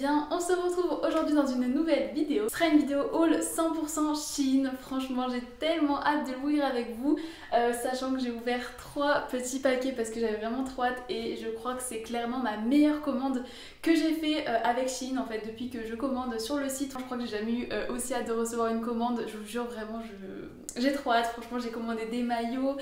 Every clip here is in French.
bien? On se retrouve aujourd'hui dans une nouvelle vidéo. Ce sera une vidéo haul 100% Shein. Franchement, j'ai tellement hâte de l'ouvrir avec vous, sachant que j'ai ouvert 3 petits paquets parce que j'avais vraiment trop hâte et je crois que c'est clairement ma meilleure commande que j'ai fait avec Shein en fait depuis que je commande sur le site. Je crois que j'ai jamais eu aussi hâte de recevoir une commande. Je vous jure vraiment, j'ai trop hâte. Franchement, j'ai commandé des maillots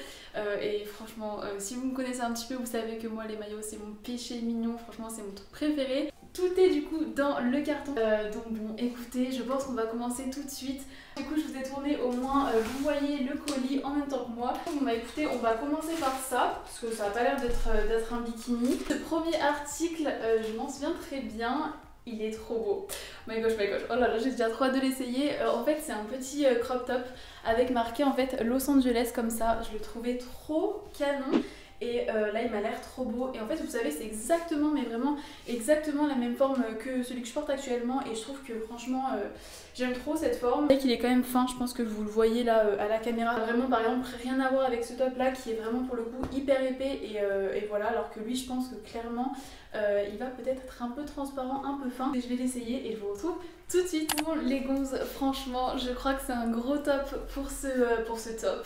et franchement, si vous me connaissez un petit peu, vous savez que moi les maillots c'est mon péché mignon. Franchement, c'est mon truc préféré. Tout est du coup dans le carton. Donc bon, écoutez, je pense qu'on va commencer tout de suite. Du coup, je vous ai tourné au moins, vous voyez le colis en même temps que moi. Bon bah écoutez, on va commencer par ça, parce que ça a pas l'air d'être un bikini. Ce premier article, je m'en souviens très bien. Il est trop beau. My gosh, my gosh. Oh là là, j'ai déjà trop hâte de l'essayer. En fait, c'est un petit crop top avec marqué en fait Los Angeles comme ça. Je le trouvais trop canon. Et là il m'a l'air trop beau et en fait vous savez c'est exactement mais vraiment exactement la même forme que celui que je porte actuellement et je trouve que franchement j'aime trop cette forme. Et qu'il est quand même fin, je pense que vous le voyez là à la caméra. Vraiment par exemple rien à voir avec ce top là qui est vraiment pour le coup hyper épais et voilà, alors que lui je pense que clairement il va peut-être être un peu transparent, un peu fin. Et je vais l'essayer et je vous retrouve tout de suite. Bon les gonzes, franchement je crois que c'est un gros top pour ce top.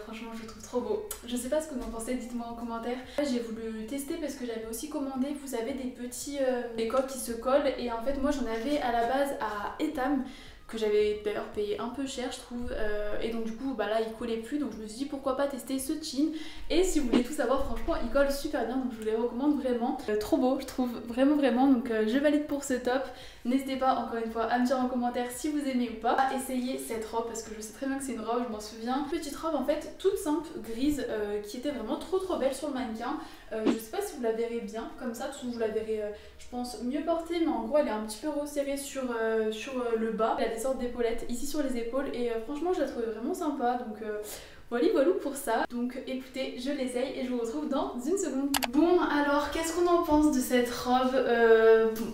Franchement je le trouve trop beau. Je sais pas ce que vous en pensez, dites-moi en commentaire. J'ai voulu le tester parce que j'avais aussi commandé, vous savez, des petits des coques qui se collent et en fait moi j'en avais à la base à Etam, que j'avais d'ailleurs payé un peu cher je trouve, et donc du coup bah là il collait plus, donc je me suis dit pourquoi pas tester ce jean. Et si vous voulez tout savoir, franchement il colle super bien, donc je vous les recommande vraiment. Trop beau je trouve, vraiment, donc je valide pour ce top. N'hésitez pas encore une fois à me dire en commentaire si vous aimez ou pas, à essayer cette robe parce que je sais très bien que c'est une robe, je m'en souviens. Petite robe en fait toute simple, grise, qui était vraiment trop belle sur le mannequin. Je sais pas si vous la verrez bien comme ça, parce que vous la verrez je pense mieux portée, mais en gros elle est un petit peu resserrée sur le bas. Elle a des sortes d'épaulettes ici sur les épaules et franchement je la trouvais vraiment sympa, donc voilà pour ça. Donc écoutez, je l'essaye et je vous retrouve dans une seconde. Bon alors qu'est-ce qu'on en pense de cette robe? Bon,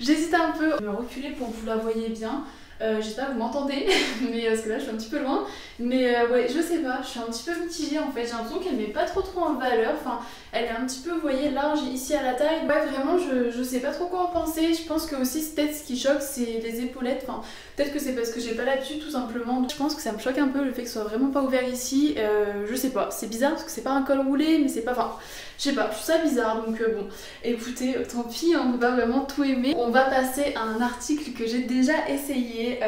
j'hésite un peu, je vais me reculer pour que vous la voyez bien. J'espère que vous m'entendez, mais parce que là je suis un petit peu loin. Mais ouais, je sais pas, je suis un petit peu mitigée en fait. J'ai l'impression qu'elle met pas trop en valeur. Enfin, elle est un petit peu, vous voyez, large ici à la taille. Ouais, vraiment, je sais pas trop quoi en penser. Je pense que aussi, peut-être ce qui choque, c'est les épaulettes. Enfin, peut-être que c'est parce que j'ai pas l'habitude tout simplement. Donc, je pense que ça me choque un peu le fait que ce soit vraiment pas ouvert ici. Je sais pas, c'est bizarre parce que c'est pas un col roulé, mais c'est pas. Enfin, je sais pas, je trouve ça bizarre. Donc bon, écoutez, tant pis, on peut pas vraiment tout aimer. On va passer à un article que j'ai déjà essayé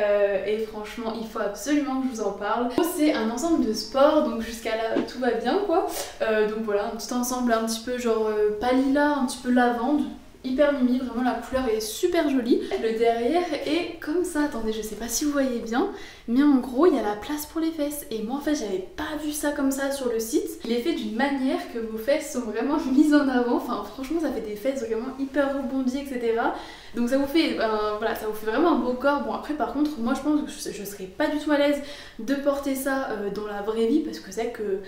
et franchement, il faut absolument que je vous en parle. C'est un ensemble de sport, donc jusqu'à là tout va bien quoi. Donc voilà, un petit ensemble un petit peu genre pas lilas, un petit peu lavande. Hyper mimi, vraiment la couleur est super jolie. Le derrière est comme ça, attendez je sais pas si vous voyez bien, mais en gros il y a la place pour les fesses et moi en fait j'avais pas vu ça comme ça sur le site. Il est fait d'une manière que vos fesses sont vraiment mises en avant, enfin franchement ça fait des fesses vraiment hyper rebondies etc. Donc ça vous fait, voilà, ça vous fait vraiment un beau corps. Bon après par contre moi je pense que je serais pas du tout à l'aise de porter ça dans la vraie vie parce que c'est que...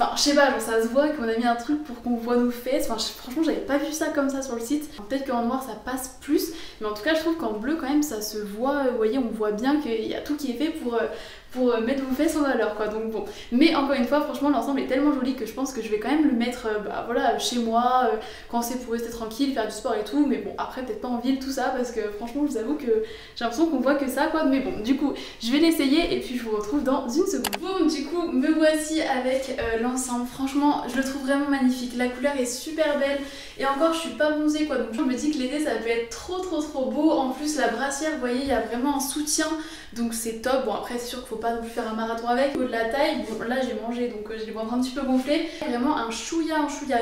Enfin, je sais pas, genre ça se voit qu'on a mis un truc pour qu'on voit nos fesses. Enfin, franchement, j'avais pas vu ça comme ça sur le site. Peut-être qu'en noir ça passe plus, mais en tout cas, je trouve qu'en bleu, quand même, ça se voit. Vous voyez, on voit bien qu'il y a tout qui est fait pour mettre vos fesses en valeur, quoi. Donc bon. Mais encore une fois, franchement, l'ensemble est tellement joli que je pense que je vais quand même le mettre, bah voilà, chez moi, quand c'est pour rester tranquille, faire du sport et tout. Mais bon, après, peut-être pas en ville, tout ça, parce que franchement, je vous avoue que j'ai l'impression qu'on voit que ça, quoi. Mais bon, du coup, je vais l'essayer et puis je vous retrouve dans une seconde. Bon, du coup, me voici avec l'ensemble. Franchement, je le trouve vraiment magnifique. La couleur est super belle et encore, je suis pas bronzée, quoi. Donc je me dis que l'été, ça peut être trop beau. En plus, la brassière, vous voyez, il y a vraiment un soutien. Donc c'est top. Bon après c'est sûr qu'il faut pas non plus faire un marathon avec. Au niveau de la taille, bon là j'ai mangé donc je les vois un petit peu gonflés. Vraiment un chouïa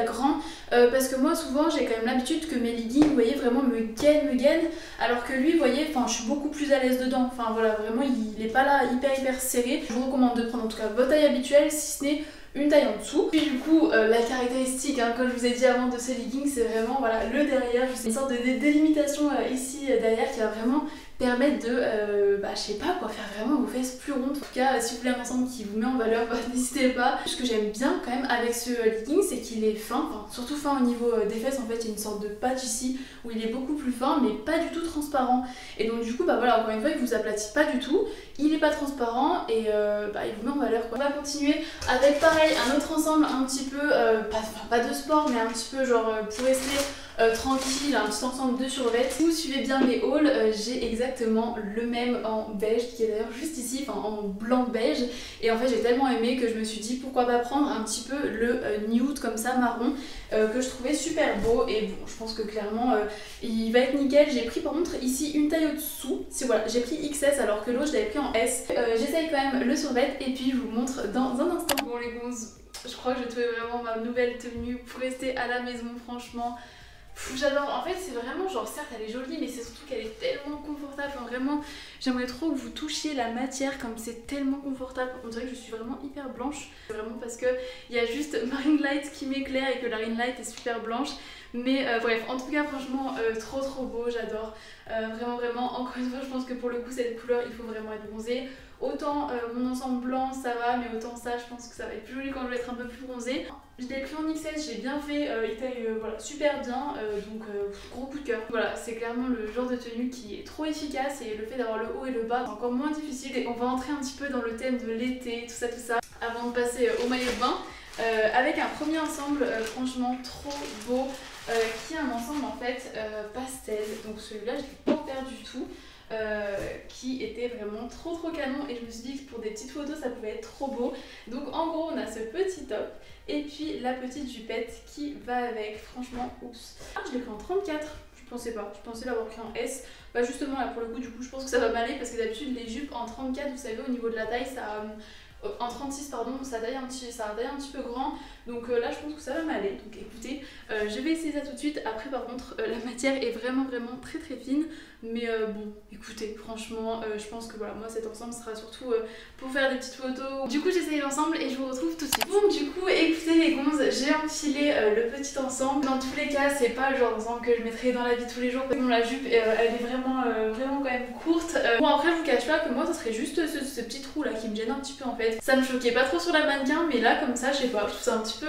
grand parce que moi souvent j'ai quand même l'habitude que mes leggings vous voyez vraiment me gainent alors que lui vous voyez, enfin je suis beaucoup plus à l'aise dedans. Enfin voilà, vraiment il est pas là hyper serré. Je vous recommande de prendre en tout cas votre taille habituelle si ce n'est une taille en dessous. Puis du coup la caractéristique comme je vous ai dit avant de ces leggings, c'est vraiment voilà le derrière, une sorte de délimitation ici derrière qui va vraiment permettre de, je sais pas quoi, faire vraiment vos fesses plus rondes. En tout cas, si vous voulez un ensemble qui vous met en valeur, n'hésitez pas. Ce que j'aime bien quand même avec ce legging, c'est qu'il est fin, enfin surtout fin au niveau des fesses. En fait, il y a une sorte de patch ici où il est beaucoup plus fin, mais pas du tout transparent. Et donc du coup, bah voilà, encore une fois, il vous aplatit pas du tout. Il est pas transparent et il vous met en valeur, quoi. On va continuer avec pareil un autre ensemble un petit peu, pas de sport, mais un petit peu genre pour rester tranquille, un petit ensemble de survêtements. Si vous suivez bien mes hauls, j'ai exactement le même en beige qui est d'ailleurs juste ici, enfin en blanc beige. Et en fait j'ai tellement aimé que je me suis dit pourquoi pas prendre un petit peu le nude comme ça marron que je trouvais super beau. Et bon, je pense que clairement il va être nickel. J'ai pris par contre ici une taille au-dessous. Voilà, j'ai pris XS alors que l'autre je l'avais pris en S. J'essaye quand même le survêt et puis je vous montre dans un instant. Bon les gonzes, je crois que j'ai trouvé vraiment ma nouvelle tenue pour rester à la maison, franchement. J'adore, en fait c'est vraiment genre certes elle est jolie mais c'est surtout qu'elle est tellement confortable, enfin vraiment j'aimerais trop que vous touchiez la matière comme c'est tellement confortable. On dirait que je suis vraiment hyper blanche, vraiment parce que il y a juste ma ring light qui m'éclaire et que la ring light est super blanche. Mais bref, en tout cas franchement trop beau, j'adore. Vraiment, encore une fois je pense que pour le coup cette couleur il faut vraiment être bronzé. Autant mon ensemble blanc ça va, mais autant ça je pense que ça va être plus joli quand je vais être un peu plus bronzée. Je l'ai pris en XS, j'ai bien fait, il taille voilà, super bien, donc gros coup de cœur. Voilà, c'est clairement le genre de tenue qui est trop efficace et le fait d'avoir le haut et le bas c'est encore moins difficile. Et on va entrer un petit peu dans le thème de l'été, tout ça, avant de passer au maillot de bain. Avec un premier ensemble franchement trop beau, qui est un ensemble en fait pastel, donc celui-là je l'ai pas offert du tout. Qui était vraiment trop canon et je me suis dit que pour des petites photos ça pouvait être trop beau. Donc en gros on a ce petit top et puis la petite jupette qui va avec. Franchement oups, je l'ai pris en 34, je pensais pas, je pensais l'avoir pris en S. Bah justement là pour le coup du coup je pense que ça va m'aller parce que d'habitude les jupes en 34 vous savez au niveau de la taille ça... en 36 pardon, ça taille un petit peu grand, donc là je pense que ça va m'aller. Donc écoutez, je vais essayer ça tout de suite. Après par contre la matière est vraiment très fine, mais bon écoutez franchement je pense que voilà, moi cet ensemble sera surtout pour faire des petites photos. Du coup j'essaye l'ensemble et je vous retrouve tout de suite. Bon du coup écoutez les gonzes, j'ai enfilé le petit ensemble. Dans tous les cas c'est pas le genre d'ensemble que je mettrai dans la vie tous les jours. Bon la jupe elle est vraiment quand même courte. Bon après je vous cache pas que moi ça serait juste ce petit trou là qui me gêne un petit peu en fait. Ça me choquait pas trop sur la mannequin, mais là comme ça je sais pas, je trouve ça un petit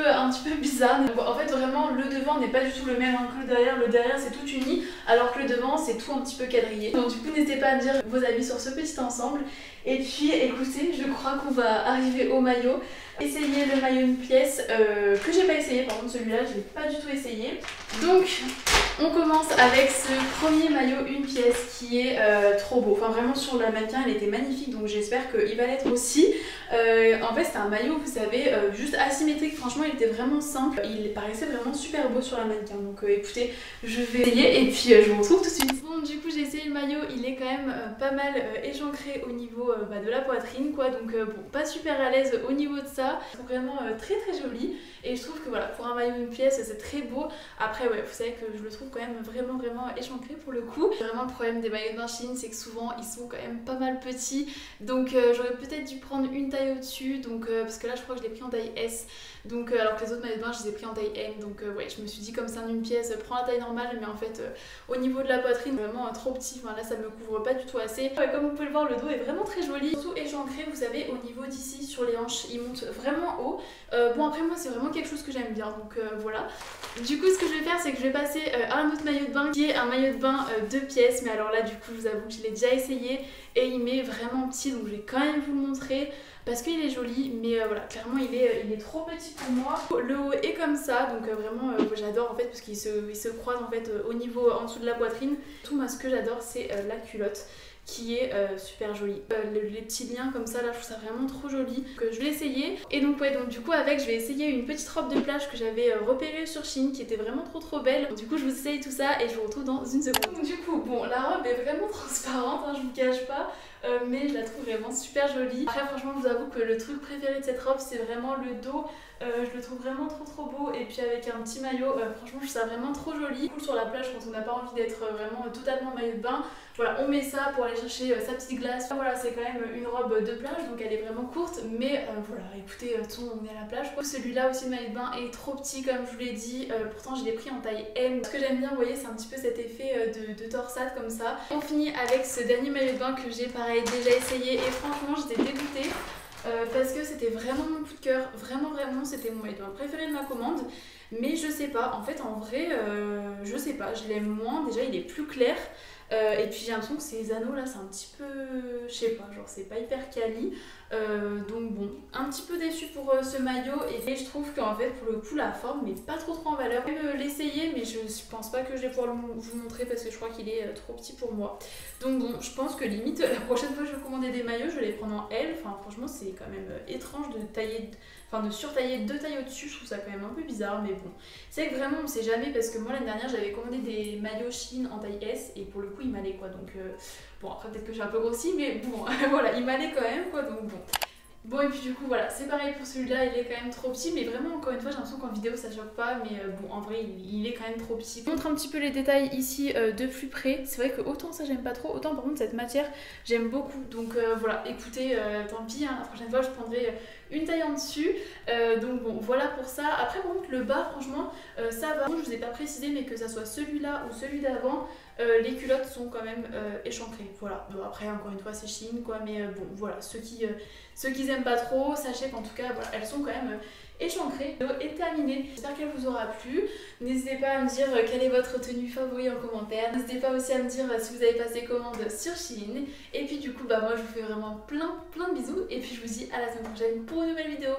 peu bizarre. Donc, en fait vraiment le devant n'est pas du tout le même que le derrière. Le derrière c'est tout uni alors que le devant c'est tout un petit peu quadrillé. Donc du coup n'hésitez pas à me dire vos avis sur ce petit ensemble. Et puis écoutez, je crois qu'on va arriver au maillot. Essayer le maillot une pièce que j'ai pas essayé, par contre celui-là je l'ai pas du tout essayé. Donc on commence avec ce premier maillot une pièce qui est trop beau. Enfin vraiment sur la mannequin elle était magnifique, donc j'espère qu'il va l'être aussi. En fait c'est un maillot vous savez juste asymétrique, franchement il était vraiment simple. Il paraissait vraiment super beau sur la mannequin, donc écoutez je vais essayer et puis je vous retrouve tout de suite. Bon du coup j'ai essayé le maillot, il est quand même pas mal échancré au niveau de la poitrine quoi, donc bon pas super à l'aise au niveau de ça. C'est vraiment très joli et je trouve que voilà pour un maillot une pièce c'est très beau. Après ouais vous savez que je le trouve quand même vraiment échancré pour le coup. Vraiment le problème des maillots de bain Shein c'est que souvent ils sont quand même pas mal petits, donc j'aurais peut-être dû prendre une taille au-dessus, donc parce que là je crois que je l'ai pris en taille S, donc alors que les autres maillots de bain je les ai pris en taille M, donc ouais je me suis dit comme c'est en une pièce prends la taille normale, mais en fait au niveau de la poitrine vraiment trop petit, enfin là ça me couvre pas du tout assez. Comme vous pouvez le voir le dos est vraiment très joli, surtout échancré vous savez au niveau d'ici sur les hanches, il monte vraiment haut. Bon après moi c'est vraiment quelque chose que j'aime bien, donc voilà. Du coup ce que je vais faire c'est que je vais passer à un autre maillot de bain qui est un maillot de bain 2 pièces, mais alors là du coup je vous avoue que je l'ai déjà essayé et il m'est vraiment petit, donc je vais quand même vous le montrer parce qu'il est joli, mais voilà clairement il est trop petit pour moi. Le haut est comme ça, donc vraiment j'adore en fait parce qu'il se croise en fait au niveau en dessous de la poitrine. Tout moi ce que j'adore c'est la culotte qui est super jolie. Les petits liens comme ça là je trouve ça vraiment trop joli, que je vais essayer. Et donc ouais, donc du coup avec je vais essayer une petite robe de plage que j'avais repérée sur Shein qui était vraiment trop belle. Du coup je vous essaye tout ça et je vous retrouve dans une seconde. Donc, du coup bon la robe est vraiment transparente hein, je vous cache pas. Mais je la trouve vraiment super jolie. Après franchement je vous avoue que le truc préféré de cette robe c'est vraiment le dos. Je le trouve vraiment trop beau, et puis avec un petit maillot franchement je trouve ça vraiment trop joli. Cool sur la plage quand on n'a pas envie d'être vraiment totalement maillot de bain. Voilà on met ça pour aller chercher sa petite glace. Voilà c'est quand même une robe de plage donc elle est vraiment courte, mais voilà écoutez on est à la plage quoi. Celui-là aussi le maillot de bain est trop petit comme je vous l'ai dit, pourtant je l'ai pris en taille M. Ce que j'aime bien vous voyez c'est un petit peu cet effet de torsade comme ça. On finit avec ce dernier maillot de bain que j'ai pareil déjà essayé et franchement j'étais dégoûtée. Parce que c'était vraiment mon coup de cœur, vraiment c'était mon maillot de bain préféré de ma commande. mais je sais pas, en fait en vrai je sais pas, je l'aime moins, déjà il est plus clair. Et puis j'ai l'impression que ces anneaux là c'est un petit peu, je sais pas, genre c'est pas hyper quali. Donc bon, un petit peu déçue pour ce maillot et je trouve qu'en fait pour le coup la forme met pas trop en valeur. Je vais l'essayer mais je pense pas que je vais pouvoir vous montrer parce que je crois qu'il est trop petit pour moi. Donc bon, je pense que limite la prochaine fois que je vais commander des maillots je vais les prendre en L. Enfin franchement c'est quand même étrange de tailler, enfin de surtailler 2 tailles au-dessus, je trouve ça quand même un peu bizarre mais bon. C'est vrai que vraiment on sait jamais parce que moi l'année dernière j'avais commandé des maillots Shein en taille S et pour le coup il m'allait quoi donc bon après peut-être que j'ai un peu grossi mais bon voilà il m'allait quand même quoi donc bon. Bon et puis du coup voilà c'est pareil pour celui-là, il est quand même trop petit mais vraiment encore une fois j'ai l'impression qu'en vidéo ça choque pas mais bon en vrai il est quand même trop petit. Je montre un petit peu les détails ici de plus près, c'est vrai que autant ça j'aime pas trop, autant par contre cette matière j'aime beaucoup donc voilà écoutez tant pis hein, la prochaine fois je prendrai une taille en dessus donc bon voilà pour ça. Après par contre le bas franchement ça va, je vous ai pas précisé mais que ça soit celui-là ou celui d'avant les culottes sont quand même échancrées, voilà. Bon, après encore une fois c'est Shein quoi mais bon voilà ceux qui aiment pas trop, sachez qu'en tout cas voilà, elles sont quand même échancrées. La vidéo est terminée, j'espère qu'elle vous aura plu. N'hésitez pas à me dire quelle est votre tenue favorite en commentaire. N'hésitez pas aussi à me dire si vous avez passé commande sur Shein. Et puis du coup bah moi je vous fais vraiment plein de bisous et puis je vous dis à la semaine prochaine pour une nouvelle vidéo.